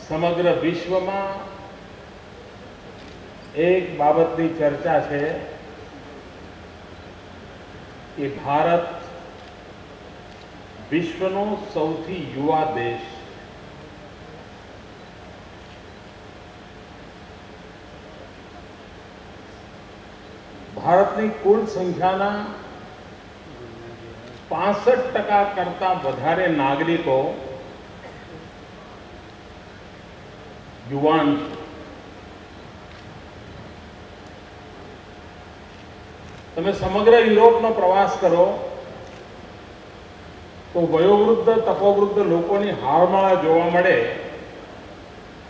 સમગ્ર વિશ્વમાં એક બાબતની ચર્ચા છે કે ભારત વિશ્વનો સૌથી યુવા દેશ. ભારતની કુલ સંખ્યાના 65% કરતા વધારે નાગરિકો યુવાન છે. તમે સમગ્ર યુરોપનો પ્રવાસ કરો તો વયોવૃદ્ધ તપોવૃદ્ધ લોકોની હારમાળા જોવા મળે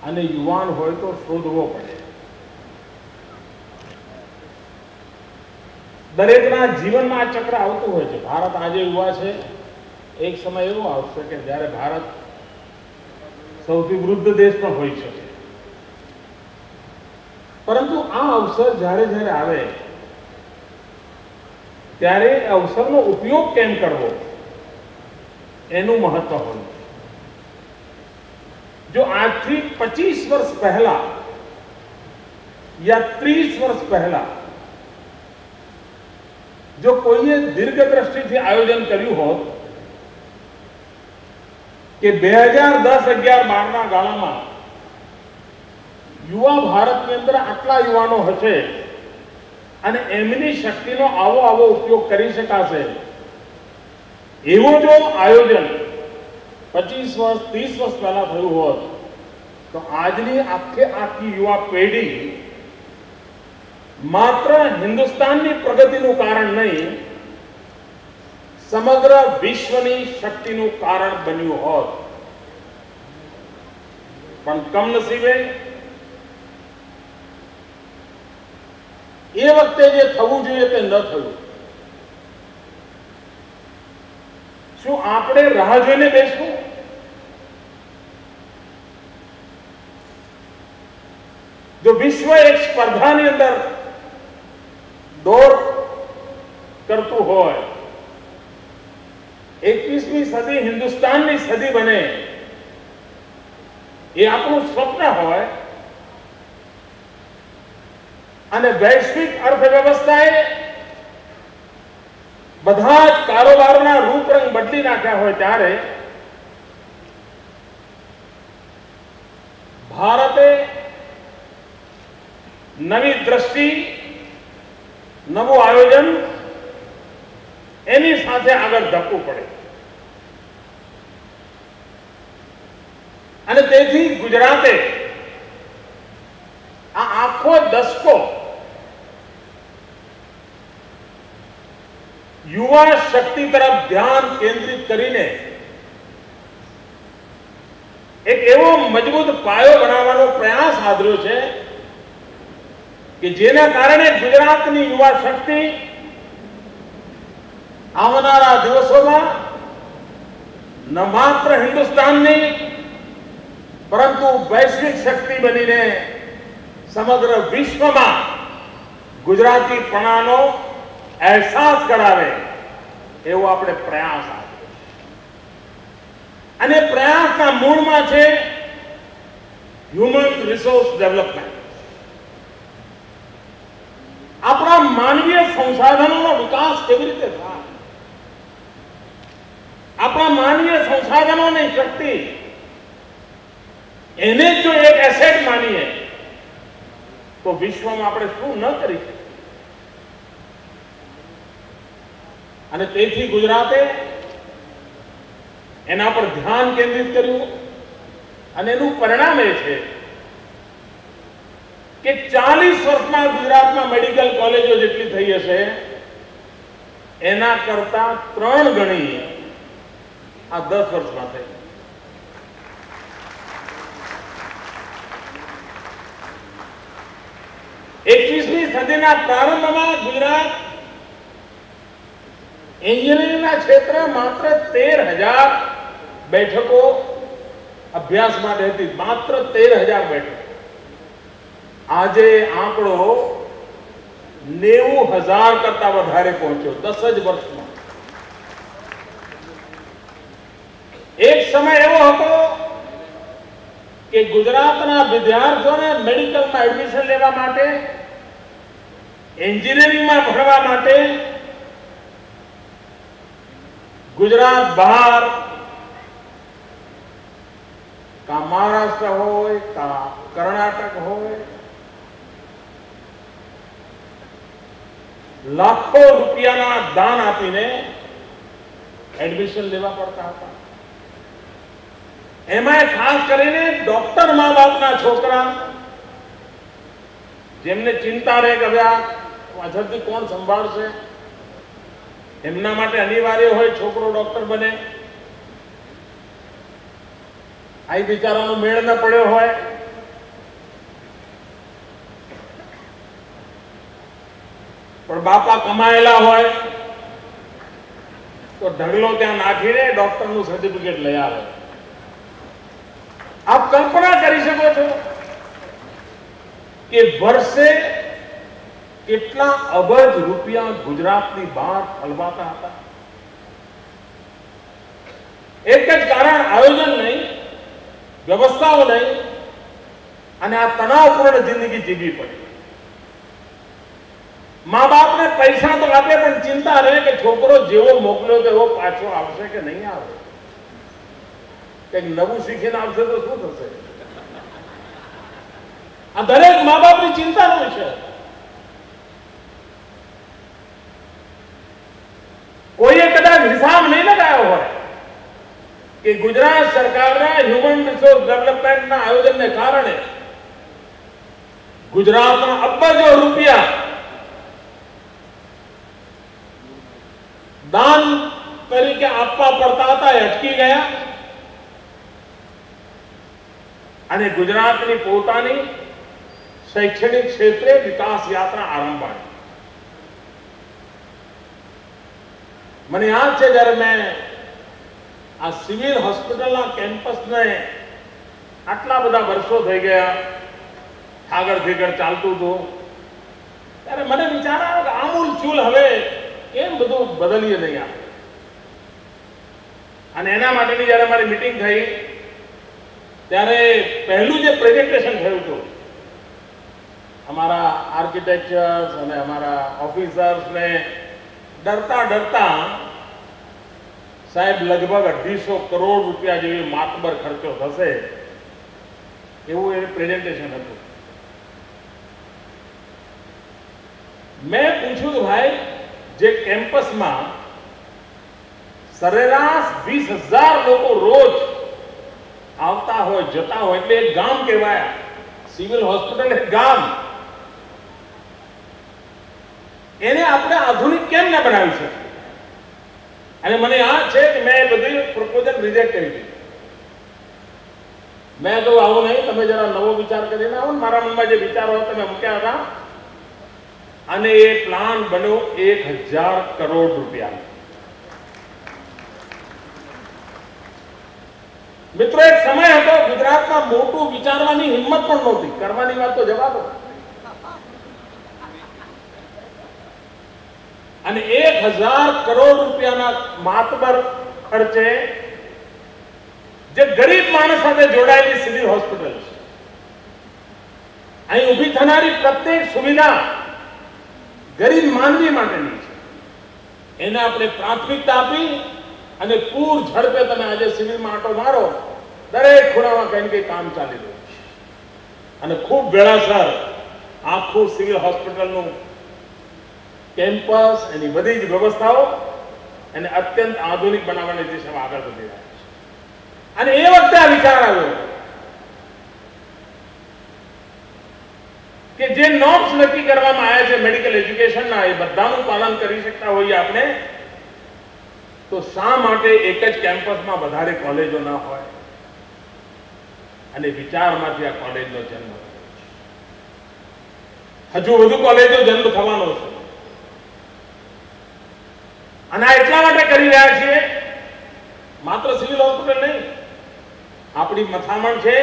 અને યુવાન હોય તો શોધવો પડે. દરેકના જીવનમાં આ ચક્ર આવતું હોય છે. ભારત આજે યુવા છે, એક સમય એવો આવશે કે જ્યારે ભારત સૌથી વૃદ્ધ દેશ પણ હોઈ શકે. પરંતુ આ અવસર જ્યારે જ્યારે આવે ત્યારે અવસરનો ઉપયોગ કેમ કરવો એનું મહત્વ હોય. જો આજથી 25 વર્ષ પહેલા યા 30 વર્ષ પહેલા જો કોઈએ દીર્ઘ દ્રષ્ટિથી આયોજન કર્યું હોત કે 2010-11-12ના ગાળામાં યુવા ભારતની અંદર આટલા યુવાનો હશે અને એમની શક્તિનો આવો ઉપયોગ કરી શકાશે, એવો જો આયોજન 25 વર્ષ 30 વર્ષ પહેલા થયું હોત તો આજની આખી યુવા પેઢી માત્ર હિન્દુસ્તાનની પ્રગતિનું કારણ નહીં, સમગ્ર વિશ્વની શક્તિનું કારણ બન્યું હોત. પણ કમનસીબે એ વખતે જે થવું જોઈએ તે ન થયું. શું આપણે રાહ જોઈને બેસવું? જો વિશ્વ એક સ્પર્ધાની અંદર દોડ કરતું હોય, 21મી સદી હિન્દુસ્તાનની સદી બને એ આપણું સ્વપ્ન હોય અને વૈશ્વિક અર્થવ્યવસ્થાએ બધા જ કારોબારના રૂપરંગ બદલી નાખ્યા હોય ત્યારે ભારતે નવી દ્રષ્ટિ, નવું આયોજન એની સાથે આગળ ધપવું પડે. અને તેથી ગુજરાતે આ આખો દશકો યુવા શક્તિ તરફ ધ્યાન કેન્દ્રિત કરીને એક એવો મજબૂત પાયો બનાવવાનો પ્રયાસ આદર્યો છે કે જેના કારણે ગુજરાતની યુવા શક્તિ આવનારા દિવસોમાં ન માત્ર હિન્દુસ્તાનની પરંતુ વૈશ્વિક શક્તિ બનીને સમગ્ર વિશ્વમાં ગુજરાતીપણાનો અહેસાસ કરાવે એવો આપણે પ્રયાસ આપ્યો. અને પ્રયાસના મૂળમાં છે હ્યુમન રિસોર્સ ડેવલપમેન્ટ. આપણા માનવીય સંસાધનોનો વિકાસ કેવી રીતે થાય, આપણા માનવીય સંસાધનોની શક્તિ એને જો એક એસેટ માનીએ તો વિશ્વમાં આપણે શું ન કરી શકીએ. અને તેથી ગુજરાતે એના પર ધ્યાન કેન્દ્રિત કર્યું અને એનું પરિણામ એ છે કે 40 વર્ષમાં ગુજરાતમાં મેડિકલ કોલેજો જેટલી થઈ હશે એના કરતા 3 ગણી આ 10 વર્ષમાં થઈ. એકવીસમી સદીના પ્રારંભમાં ગુજરાત એન્જિનિયરિંગના ક્ષેત્રે માત્ર 13,000 બેઠકો અભ્યાસ માટે હતી. માત્ર 13,000 બેઠકો. આજે આંકડો 90,000 કરતા વધારે પહોંચ્યો 10 જ વર્ષમાં. એક સમય એવો હતો કે કે ગુજરાતના વિદ્યાર્થીઓને મેડિકલમાં એડમિશન લેવા માટે, એન્જિનિયરિંગમાં ભણવા માટે ગુજરાત બહાર કા મહારાષ્ટ્ર હોય કા કર્ણાટક હોય લાખો રૂપિયાના દાન આપીને એડમિશન લેવા પડતા હતા. એમાં ખાસ કરીને ડોક્ટર મા બાપના છોકરા જેમને ચિંતા રહે કે હવે આ પાછળથી કોણ સંભાળશે, એમના માટે અનિવાર્ય હોય છોકરો ડોક્ટર બને. આ બિચારાનો મેળ ન પડ્યો હોય, પણ બાપા કમાયેલા હોય તો ઢગલો ત્યાં નાખીને ડોક્ટરનું સર્ટિફિકેટ લઈ આવે. આપ કલ્પના કરી શકો છો કે વર્ષે કેટલા અબજ રૂપિયા ગુજરાતની બહાર ઠલવાતા હતા. એક જ કારણ આયોજન નહીં, વ્યવસ્થાઓ નહીં, અને આ તણાવપૂર્ણ જિંદગી જીવવી પડી. મા બાપને પૈસા તો આપે પણ ચિંતા રહે કે છોકરો જેવો મોકલ્યો તેવો પાછો આવશે કે નહીં આવે, કંઈક નવું શીખીને આવશે તો શું થશે. આ દરેક મા બાપની ચિંતાનો વિષય. કોઈએ કદાચ હિસાબ નહીં લગાવ્યો હોય કે ગુજરાત સરકારના હ્યુમન રિસોર્સ ડેવલપમેન્ટના આયોજનને કારણે ગુજરાતના અબજો રૂપિયા દાન તરીકે આપવા પડતા હતા એ અટકી ગયા અને ગુજરાતની પોતાની શૈક્ષણિક ક્ષેત્રે વિકાસ યાત્રા આરંભ આવી. મને યાદ છે જ્યારે મેં આ સિવિલ હોસ્પિટલના કેમ્પસને આટલા બધા વર્ષો થઈ ગયા આગળ ચાલતું હતું, ત્યારે મને વિચાર આવ્યો કે આમૂલ ચૂલ હવે કેમ બધું બદલીએ નહીં આપણે. અને એના માટેની જ્યારે મારી મીટિંગ થઈ ત્યારે પહેલું જે પ્રેઝન્ટેશન થયું હતું અમારા આર્કિટેક્ચર્સ અને અમારા ઓફિસર્સને ડરતા સાહેબ લગભગ 250 કરોડ રૂપિયા જેવી માતબર ખર્ચો થશે એવું એ પ્રેઝન્ટેશન હતું. મેં પૂછ્યું કે ભાઈ જે કેમ્પસમાં સરેરાશ 20,000 લોકો રોજ આવતા હોય જતા હોય, એટલે એક ગામ કહેવાય. સિવિલ હોસ્પિટલ એક ગામ, એને આપણે આધુનિક કેમ ના બનાવી શકીએ. અને મને યાદ છે કે મેં બધી પ્રપોઝલ રિજેક્ટ કરી દીધી. મેં તો આવું નહીં, તમે જરા નવો વિચાર કરીને આવો ને. મારા મનમાં જે વિચારો હતા મેં મૂક્યા હતા અને એ પ્લાન બન્યો 1,000 કરોડ રૂપિયા. મિત્રો એક સમય હતો ગુજરાતમાં મોટું વિચારવાની હિંમત પણ નહોતી, કરવાની વાત તો જવા દો. અને 1,000 કરોડ રૂપિયાના માતબર ખર્ચે જે ગરીબ માણસ સાથે જોડાયેલી સિવિલ હોસ્પિટલ છે, અહીં ઊભી થનારી પ્રત્યેક સુવિધા ગરીબ માનવી માટેની છે, એને આપણે પ્રાથમિકતા આપી અને પૂર ઝડપે તમે આજે સિવિલમાં આંટો મારો, દરેક ખૂણામાં કંઈ ને કંઈ કામ ચાલી રહ્યું છે. અને ખૂબ વેળાસર આખું સિવિલ હોસ્પિટલનું કેમ્પસ, એની બધી જ વ્યવસ્થાઓ એને અત્યંત આધુનિક બનાવવાની દિશામાં આગળ વધી રહ્યા છે. અને એ વખતે આ વિચાર આવ્યો કે જે નોર્મ્સ નક્કી કરવામાં આવ્યા છે મેડિકલ એજ્યુકેશનના, એ બધાનું પાલન કરી શકતા હોઈએ આપણે, તો શા માટે એક જ કેમ્પસમાં વધારે કોલેજો ના હોય. અને વિચારમાંથી આ કોલેજનો જન્મ થયો છે. હજુ વધુ કોલેજો જન્મ થવાનો છે. અને આ એટલા માટે કરી રહ્યા છીએ, માત્ર સિવિલ હોસ્પિટલ નહીં, આપણી મથામણ છે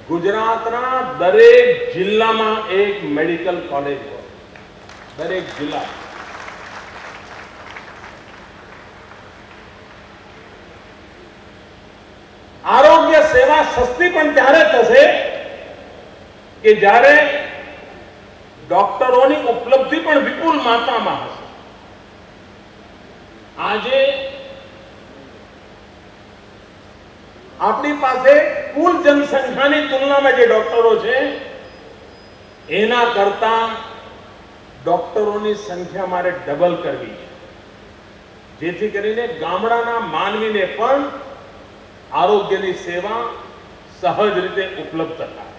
ગુજરાતના દરેક જિલ્લામાં એક મેડિકલ કોલેજ હોય. દરેક જિલ્લા. આરોગ્ય સેવા સેવા સસ્તી પણ ત્યારે થશે કે જ્યારે ડોક્ટરોની ઉપલબ્ધિ પણ વિપુલ માત્રામાં હશે. આજે આપણી પાસે કુલ જનસંખ્યાની તુલનામાં જે ડોક્ટરો છે એના કરતા ડોક્ટરોની સંખ્યા મારે ડબલ કરવી છે, જેથી કરીને ગામડાના માનવીને પણ આરોગ્યની સેવા સહજ રીતે ઉપલબ્ધ થાય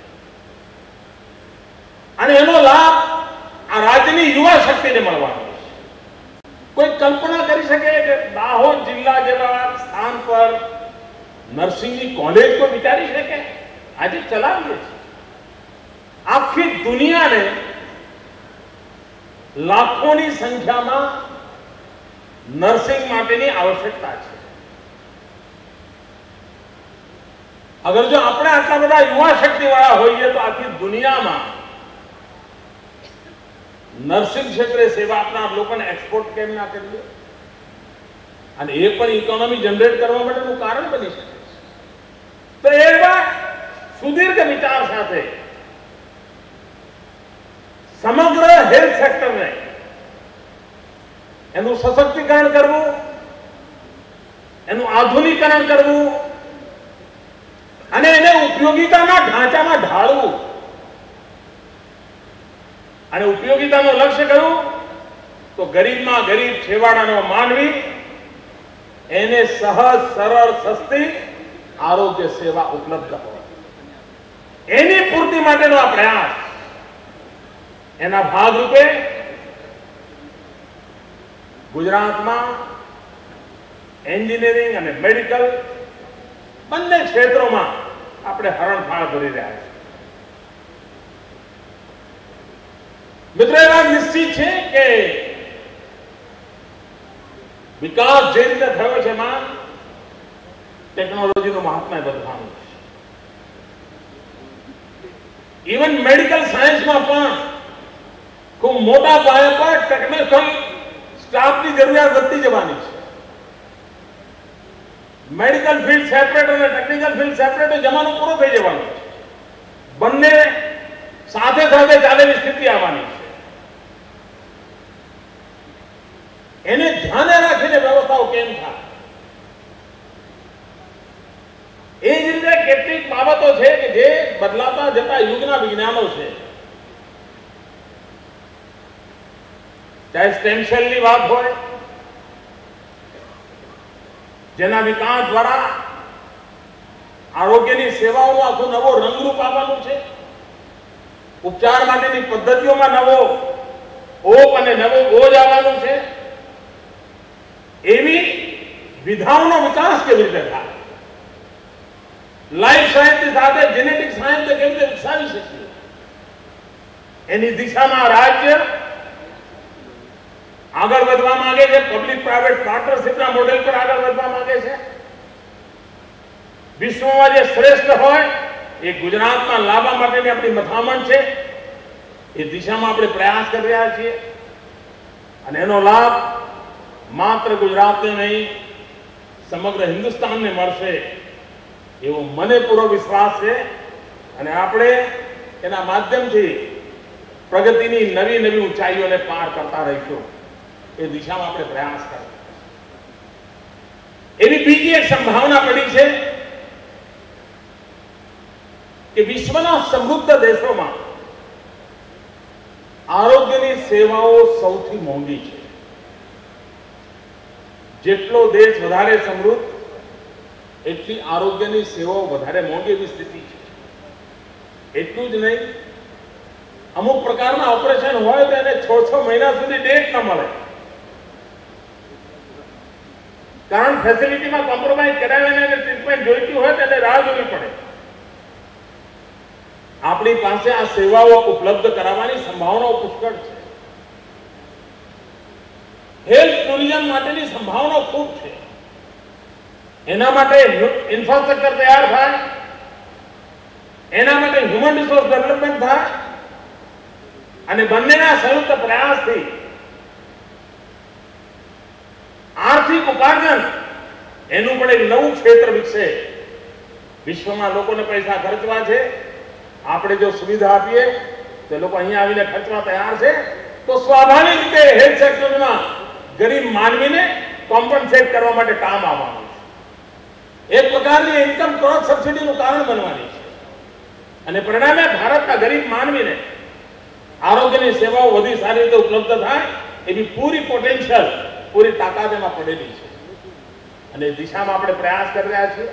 અને એનો લાભ આ રાજ્યની યુવા શક્તિને મળવાનો છે. કોઈ કલ્પના કરી શકે કે દાહોદ જિલ્લા જેવા સ્થાન પર નર્સિંગની કોલેજ કોઈ વિચારી શકે? આજે ચલાવીએ છીએ. આખી દુનિયાને લાખોની સંખ્યામાં નર્સિંગ માટેની આવશ્યકતા છે. અગર જો આપણે આટલા બધા યુવા શક્તિ વાળા હોઈએ તો આખી દુનિયામાં નર્સિંગ ક્ષેત્રે સેવા આપનાર લોકોને એક્સપોર્ટ કેમ ના કરીએ? અને એ પણ ઇકોનોમી જનરેટ કરવા માટેનું કારણ બની શકે છે. તો એવા સુદીર્ઘ વિચાર સાથે સમગ્ર હેલ્થ સેક્ટરને એનું સશક્તિકરણ કરવું, એનું આધુનિકરણ કરવું અને એને ઉપયોગિતાના ઢાંચામાં ઢાળવું. અને ઉપયોગિતાનું લક્ષ્ય કયું? તો ગરીબમાં ગરીબ છેવાડાનો માનવી એને સહજ, સરળ, સસ્તી આરોગ્ય સેવા ઉપલબ્ધ હોય એની પૂર્તિ માટેનો આ પ્રયાસ. એના ભાગરૂપે ગુજરાતમાં એન્જિનિયરિંગ અને મેડિકલ બંને ક્ષેત્રોમાં આપણે હરણફાળ ભરી રહ્યા છીએ. મિત્રો, એ વાત નિશ્ચિત છે કે વિકાસ જે રીતે થયો છે એમાં ટેકનોલોજીનું મહાત્મ્ય વધવાનું છે. ઇવન મેડિકલ સાયન્સમાં પણ ખૂબ મોટા પાયે પર ટેકનિકલ સ્ટાફની જરૂરિયાત વધતી જવાની છે. મેડિકલ ફિલ્ડ સેપરેટ અને ટેકનિકલ ફિલ્ડ સેપરેટ જમાનો પૂરો થઈ જવાનો છે. બંને સાથે સાથે ચાલેલી સ્થિતિ આવવાની છે. એને ધ્યાને રાખીને વ્યવસ્થાઓ કેમ થાય? એ જ રીતે કેટલીક બાબતો છે કે જે બદલાતા જતા યુગના વિજ્ઞાનો છે. ચાહે સ્ટેમ સેલની વાત હોય, જેના વિકાસ દ્વારા આરોગ્યની સેવાઓનો આખો નવો રંગરૂપ આવવાનું છે. ઉપચાર માટેની પદ્ધતિઓમાં નવો ઓપ અને નવો બોજ આવવાનું છે. એવી વિધાઓનો વિકાસ કેવી રીતે થાય? લાઈફ સાયન્સની સાથે જેનેટિક સાયન્સ કેવી રીતે વિકસાવી શકીએ? એની દિશામાં રાજ્ય આગળ વધવા માંગે છે. પબ્લિક પ્રાઇવેટ પાર્ટનરશિપના મોડેલ પર આગળ વધવા માંગે છે. વિશ્વમાં જે શ્રેષ્ઠ હોય એ ગુજરાતમાં લાવવા માટેની આપણી મથામણ છે. એ દિશામાં આપણે પ્રયાસ કરી રહ્યા છીએ અને એનો લાભ માત્ર ગુજરાતને નહીં સમગ્ર હિન્દુસ્તાનને મળશે એવો મને પૂરો વિશ્વાસ છે. અને આપણે એના માધ્યમથી પ્રગતિની નવી નવી ઊંચાઈઓને પાર કરતા રહીશું. એ દિશામાં આપણે પ્રયાસ કરીએ. એવી બીજી એક સંભાવના પડી છે કે વિશ્વના સમૃદ્ધ દેશોમાં આરોગ્યની સેવાઓ સૌથી મોંઘી છે. જેટલો દેશ વધારે સમૃદ્ધ એટલી આરોગ્યની સેવાઓ વધારે મોંઘી એવી સ્થિતિ છે. એટલું જ નહીં, અમુક પ્રકારના ઓપરેશન હોય તો એને 6 મહિના સુધી ડેટ ન મળે. કારણ ફેસિલિટીમાં કોમ્પ્રોમાઇઝ કરાવીને એને ટ્રીટમેન્ટ જોઈતી હોય તો એને રાહ જોવી પડે. આપણી પાસે આ સેવાઓ ઉપલબ્ધ કરાવવાની સંભાવનાઓ પુષ્કળ છે. હેલ્થ ટુરિઝમ માટેની સંભાવનાઓ ખૂબ છે. એના માટે ઇન્ફ્રાસ્ટ્રક્ચર તૈયાર થાય, એના માટે હ્યુમન રિસોર્સ ડેવલપમેન્ટ થાય અને બંનેના સંયુક્ત પ્રયાસથી આર્થિક ઉપાર્જન એનું પણ એક નવું ક્ષેત્ર વિકસે વિશ્વમાં લોકોને પૈસા ખર્ચવા છે, આપણે જો સુવિધા આપીએ તો લોકો અહીંયા આવીને ખર્ચવા તૈયાર છે, તો સ્વાભાવિક રીતે હેલ્થ સેક્ટરમાં ગરીબ માનવીને કોમ્પન્સેટ કરવા માટે કામ આવવાનું છે. એક પ્રકારની ઇન્કમ ક્રોસ સબસિડીનું કારણ બનવાની છે અને પરિણામે ભારતના ગરીબ માનવીને આરોગ્યની સેવાઓ વધુ સારી રીતે ઉપલબ્ધ થાય એવી પૂરી પોટેન્શિયલ, પૂરી તાકાત એમાં પડેલી છે અને એ દિશામાં આપણે પ્રયાસ કરી રહ્યા છીએ.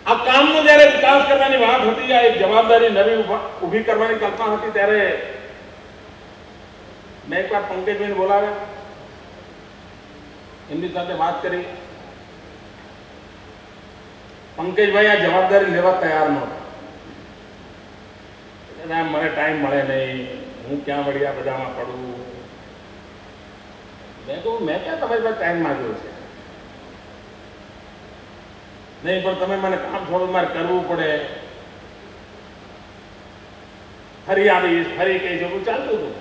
આ કામનો જ્યારે વિકાસ કરવાની વાત હતી, આ એક જવાબદારી નવી ઊભી કરવાની કલ્પના હતી, ત્યારે મેં એકવાર પંકજભાઈને બોલાવ્યા, એમની સાથે વાત કરી. પંકજભાઈ આ જવાબદારી લેવા તૈયાર નહોતા. મને ટાઈમ મળે નહીં, હું ક્યાં વળી આ બધામાં પડું. મેં કહ્યું મેં ક્યાં તમારી પાસે ટાઈમ માંગ્યો છે? નહીં પણ તમે મને કામ થોડું મારે કરવું પડે, ફરી આવીશ, ફરી કઈ જવું ચાલતું હતું.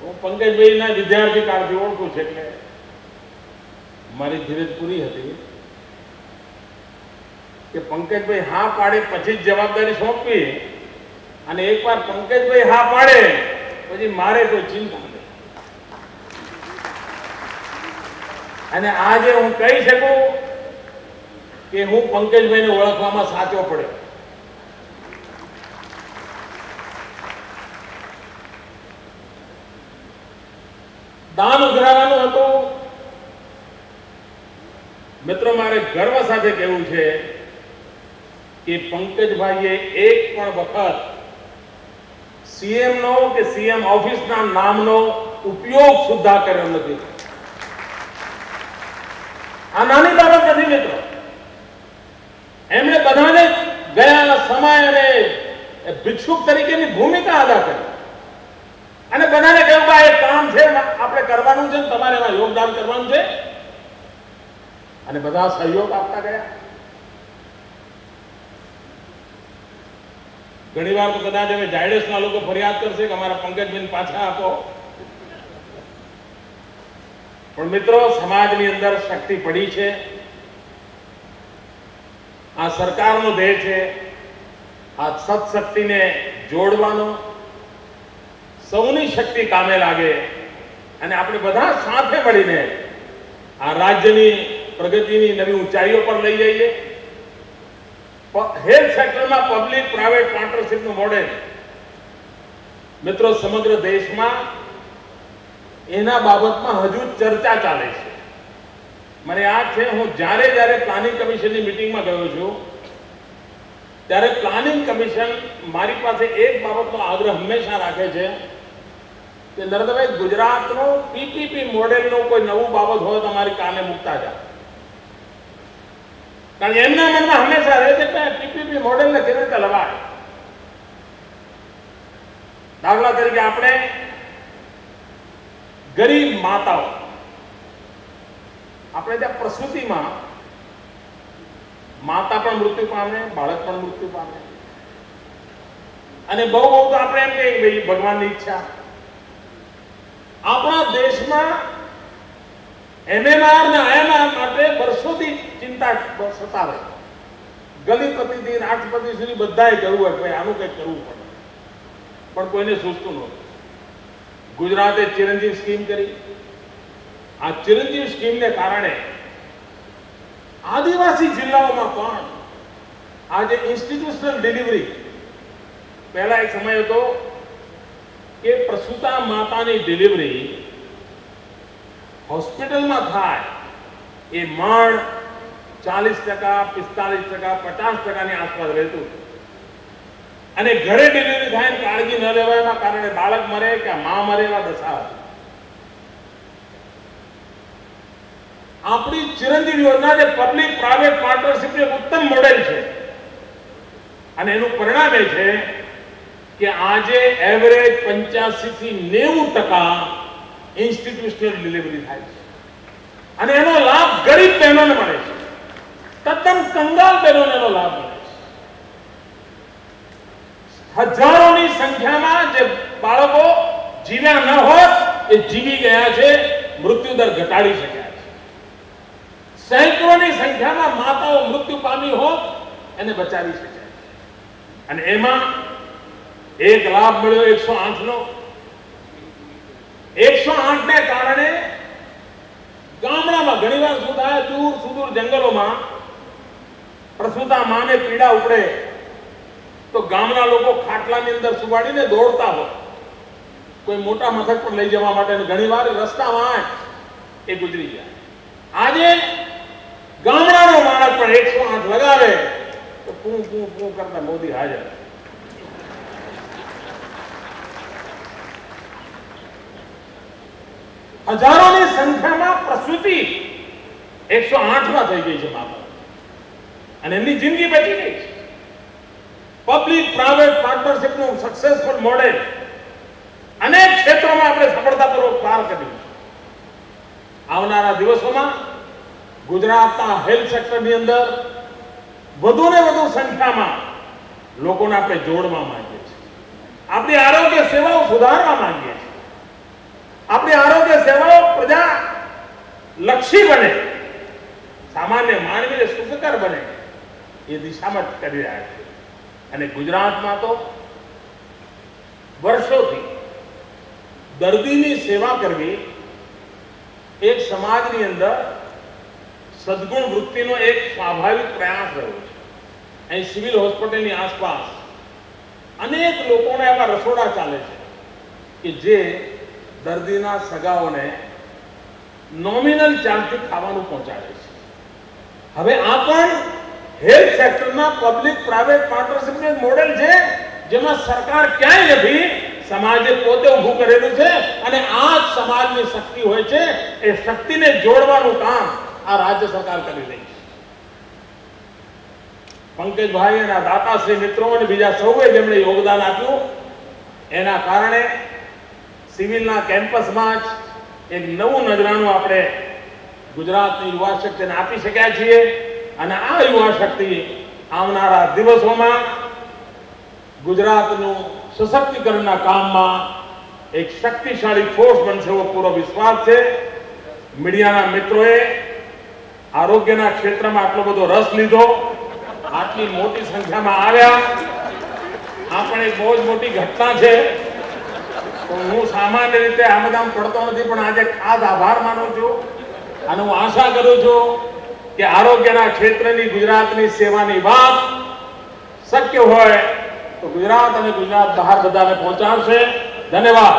હું પંકજભાઈના વિદ્યાર્થી કાળથી ઓળખું છે એટલે મારી ધીરજ પૂરી હતી કે પંકજભાઈ હા પાડે પછી જ જવાબદારી સોંપવી, અને એકવાર પંકજભાઈ હા પાડે પછી મારે કોઈ ચિંતા નહીં. અને આજે હું કહી શકું કે હું પંકજભાઈને ઓળખવામાં સાચો પડ્યો. દાન ઉઘરાવાનું હતું. મિત્રો, મારે ગર્વ સાથે કહેવું છે કે પંકજભાઈએ એક પણ વખત સીએમ નો કે સીએમ ઓફિસના નામનો ઉપયોગ સુદ્ધા કર્યો નથી. આ નાની બાબત નથી મિત્રો. એમણે બધાને ગયા સમય અને ભિક્ષુક તરીકેની ભૂમિકા અદા કરી અને બધાને કહ્યું કે એક કામ છે, આપણે કરવાનું છે, તમારે એમાં યોગદાન કરવાનું છે, અને બધા સહયોગ આપતા ગયા. ઘણી વાર તો કદાચ હવે ઝાયડસના લોકો ફરિયાદ કરશે કે અમારા પંકજભાઈને પાછા આપો. પણ મિત્રો, સમાજની અંદર શક્તિ પડી છે. આ સરકારનો ધ્યેય છે આ સત્શક્તિને જોડવાનો, સૌની શક્તિ કામે લાગે અને આપણે બધા સાથે મળીને આ રાજ્યની પ્રગતિની નવી ઊંચાઈઓ પર લઈ જઈએ. હેલ્થ સેક્ટરમાં પબ્લિક પ્રાઇવેટ પાર્ટનરશિપનું મોડેલ મિત્રો સમગ્ર દેશમાં એના બાબતમાં હજુ ચર્ચા ચાલે છે. મને યાદ છે, હું જ્યારે પ્લાનિંગ કમિશનની મિટિંગમાં ગયો છું ત્યારે પ્લાનિંગ કમિશન મારી પાસે એક બાબતનો આગ્રહ હંમેશા રાખે છે કે નરેન્દ્રભાઈ, ગુજરાતનો પીપીપી મોડેલનું કોઈ નવું બાબત હોય તો અમારી કાને મૂકતા જાઓ. કારણ કે એમના મનમાં હંમેશા રહે છે કે પીપીપી મોડેલને કેવી રીતે લવાય. દાખલા તરીકે આપણે ગરીબ માતાઓ, આપણે ત્યાં પ્રસૂતિમાં માતા પણ મૃત્યુ પામે, બાળક પણ મૃત્યુ પામે, અને બહુ તો આપણે એમ કહીએ ભાઈ ભગવાનની ઈચ્છા. આપણા દેશમાં એમએમઆર ને આઈએમઆર માટે વર્ષોથી ચિંતા સતાવે. ગલીપતિથી રાષ્ટ્રપતિ સુધી બધાએ કહ્યું હોય ભાઈ આનું કંઈક કરવું પડે, પણ કોઈને સૂચતું નહોતું. ગુજરાતે ચિરંજીવ સ્કીમ કરી. આ ચિરંજીવ સ્કીમને કારણે આદિવાસી જિલ્લાઓમાં પણ આજે ઇન્સ્ટિટ્યુશનલ ડિલિવરી, પહેલા એક સમય હતો કે પ્રસૂતા માતાની ડિલિવરી હોસ્પિટલમાં થાય એ માંડ 40%, 45%, 50%ની આસપાસ રહેતું, અને ઘરે ડિલિવરી થાય ને કાળજી ન લેવાના કારણે બાળક મરે કે મા મરે એવા દશા હતી. આપણી ચિરંજીવ યોજના જે પબ્લિક પ્રાઇવેટ પાર્ટનરશિપ એક ઉત્તમ મોડેલ છે, અને એનું પરિણામ એ છે કે આજે એવરેજ 85 થી 90% ઇન્સ્ટિટ્યુશનલ ડિલિવરી થાય છે, અને એનો લાભ ગરીબ બહેનોને મળે છે. તદ્દન કંગાલ બહેનોને એનો લાભ મળે છે. હજારોની સંખ્યામાં જે બાળકો જીવ્યા ન હોત એ જીવી ગયા છે, મૃત્યુદર ઘટાડી શક્યા છે. સેંકડોની સંખ્યામાં માતાઓ મૃત્યુ પામી હોત એને બચાવી શકાય. અને એમાં એક લાભ મળ્યો 108 નો. 108 ને કારણે ગામડામાં ઘણીવાર શું થાય, દૂર સુદૂર જંગલોમાં પ્રસૂતા માને પીડા ઉપડે તો ગામના લોકો ખાટલાની અંદર સુવાડીને દોડતા હોય કોઈ મોટા મથક પર લઈ જવા માટે. ઘણીવાર રસ્તામાં એ ગુજરી જાય. આજે ગામડાનો માણસ પણ 108 લગાવે તો પૂ પૂ પૂ કરતા મોદી હાજર. હજારોની સંખ્યામાં પ્રસૂતિ 108માં થઈ ગઈ છે માતા, અને એમની જિંદગી બચી ગઈ છે. પબ્લિક પ્રાઇવેટ પાર્ટનરશિપનું સક્સેસફુલ મોડેલ અનેક ક્ષેત્રોમાં આપણે સફળતાપૂર્વક પાર કર્યું. આવનારા દિવસોમાં ગુજરાતના હેલ્થ સેક્ટરની અંદર વધુને વધુ સંખ્યામાં લોકોને આપણે જોડવા માંગીએ છીએ. આપણી આરોગ્ય સેવાઓ સુધારવા માંગીએ છીએ. આપણી આરોગ્ય સેવાઓ પ્રજા લક્ષી બને, સામાન્ય માનવીને સુખકર બને, એ દિશામાં કરી રહ્યા છે. અને ગુજરાતમાં તો વર્ષોથી દર્દીની સેવા કરવી એક સમાજની અંદર સદગુણ વૃત્તિનો એક સ્વાભાવિક પ્રયાસ રહ્યો છે. અહીં સિવિલ હોસ્પિટલની આસપાસ અનેક લોકોના એવા રસોડા ચાલે છે કે જે દર્દીના સગાઓને નોમિનલ ચાર્જથી ખાવાનું પહોંચાડે છે. હવે આ પણ હેલ્થ સેક્ટરના પબ્લિક પ્રાઇવેટ પાર્ટનરશિપનું મોડેલ છે, જેમાં સરકાર ક્યાંય નથી, સમાજે પોતે ઊભું કરેલું છે. અને આ જ સમાજની શક્તિ હોય છે. એ શક્તિને જોડવાનું કામ આ રાજ્ય સરકાર કરી રહી છે. પંકજભાઈ અને દાતાશ્રી મિત્રો અને બીજા સૌએ જેમણે યોગદાન આપ્યું, એના કારણે સિવિલના કેમ્પસમાં જ એક નવું નજરાણું આપણે ગુજરાતની યુવા શક્તિને આપી શક્યા છીએ. અને આ યુવા શક્તિ આવનારા દિવસોમાં ગુજરાતનું સશક્તિકરણના કામમાં એક શક્તિશાળી ફોર્સ બનશે એવો પૂરો વિશ્વાસ છે. મીડિયાના મિત્રોએ આરોગ્યના ક્ષેત્રમાં આટલો બધો રસ લીધો, આટલી મોટી સંખ્યામાં આવ્યા, આ પણ એક બહુ જ મોટી ઘટના છે. તો હું સામાન્ય રીતે આમદામ પડતો નથી, પણ આજે ખાસ આભાર માનું છું. અને હું આશા કરું છું કે આરોગ્યના ક્ષેત્રની ગુજરાતની સેવાની વાત શક્ય હોય તો ગુજરાત અને ગુજરાત બહાર બધાને પહોંચાડશે. ધન્યવાદ.